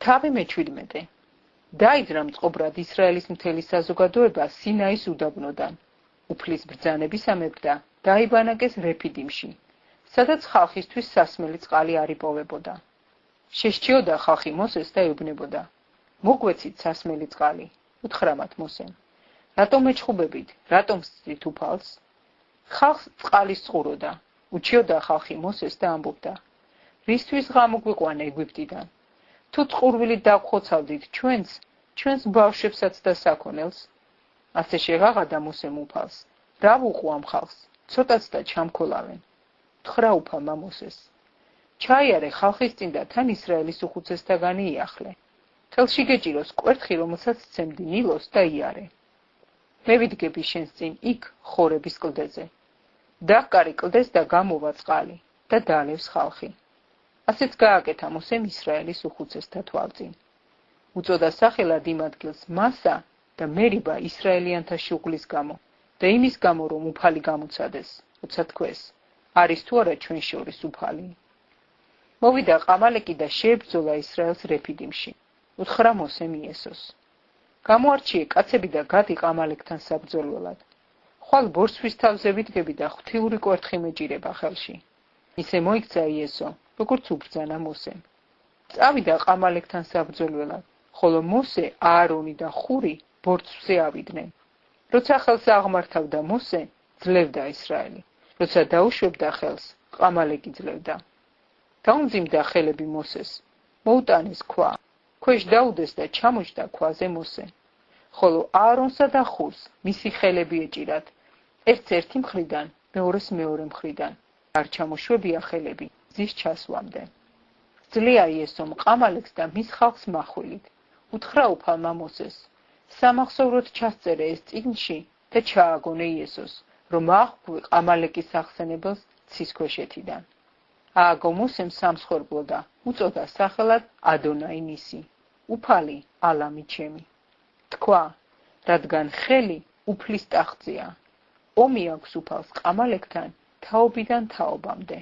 თავი მე-17. დაიძრა მწყობრად ისრაელის მთელი საზოგადოება სინაის უდაბნოდან. უფლის ბრძანებისამებრ და დაიბანაკეს რეფიდიმში, სადაც ხალხისთვის სასმელი წყალი არ იპოვებოდა. შეშჩიოდა ხალხი მოსეს და ეუბნებოდა: მოგვეცით სასმელი წყალი, უთხრა მათ მოსემ. რატომ ეჩხუბებით, რატომ სწრით უფალს? ხალხს წყალი სწყუროდა, უჩიოდა ხალხი მოსეს და ამბობდა: რისთვის გამოგვიყვანა ეგვიპტიდან? თუ წყურვილით დავხოცავდით ჩვენს ბავშვებსაც და საქონელს? ასე შეღაღადა მოსემ უფალს: რა ვუყო ამ ხალხს, ცოტაც და ჩამქოლავენ. უთხრა უფალმა მოსეს: ჩაიარე ხალხის წინ და თან ისრაელის უხუცესთაგანი იახლე. თელში გეჭიროს კვერთხი, რომელსაც ცემდი ნილოს და იარე. მე ვიდგები შენს წინ იქ ხორების კლდეზე. დახკარი კლდეს და გამოვა წყალი და დაალევს ხალხი. ასეც გააკეთა მოსემ ისრაელის უხუცესთა თვალწინ. უწოდა სახელად იმ ადგილს მასა და მერიბა ისრაელიანთა შუღლის გამო და იმის გამო, რომ უფალი გამოცადეს, როცა თქვეს: არის თუ არა ჩვენ შორის უფალი? მოვიდა ყამალეკი და შეებრძოლა ისრაელს რეფიდიმში. უთხრა მოსემ იესოს: გამოარჩიე კაცები და გადი ყამალეკთან საბრძოლველად. ხვალ ბორცვის თავზე ვიდგები და ღვთიური კვერთხი მეჭირება ხელში. ისე მოიქცა იესო, როგორც უბრძანა მოსემ. წავიდა ყამალეკთან საბრძოლველად, ხოლო მოსე, აარონი და ხური ბორცვზე ავიდნენ. როცა ხელს აღმართავდა მოსე, ძლევდა ისრაელი. როცა დაუშვებდა ხელს, ყამალეკი ძლევდა. დაუმძიმდა ხელები მოსეს, მოუტანეს ქვა, ქვეშ დაუდეს და ჩამოჯდა ქვაზე მოსე. ხოლო აარონსა და ხურს მისი ხელები ეჭირათ, ერთს ერთი მხრიდან, მეორეს მეორე მხრიდან. არ ჩამოშვებია ხელები ზის ჩასვამდე. ძლია იესომ ყამალეკს და მის ხალხს מחვილით. უთხრა უფალმა მოსეს: სამახსოვროდ ჩასწერე ეს წიგნში და ჩააგონე იესოს, რომ აღვქვი ყამალეკის ახსენებელს ცის ქვეშეთიდან. ააგო მოსემ სამსხვერპლო და უწოდა სახელად ადონაი ნისი, უფალი ალამი ჩემი. თქვა: რადგან ხელი უფლის ტახტზეა, ომი აქვს უფალს ყამალეკთან თაობიდან თაობამდე.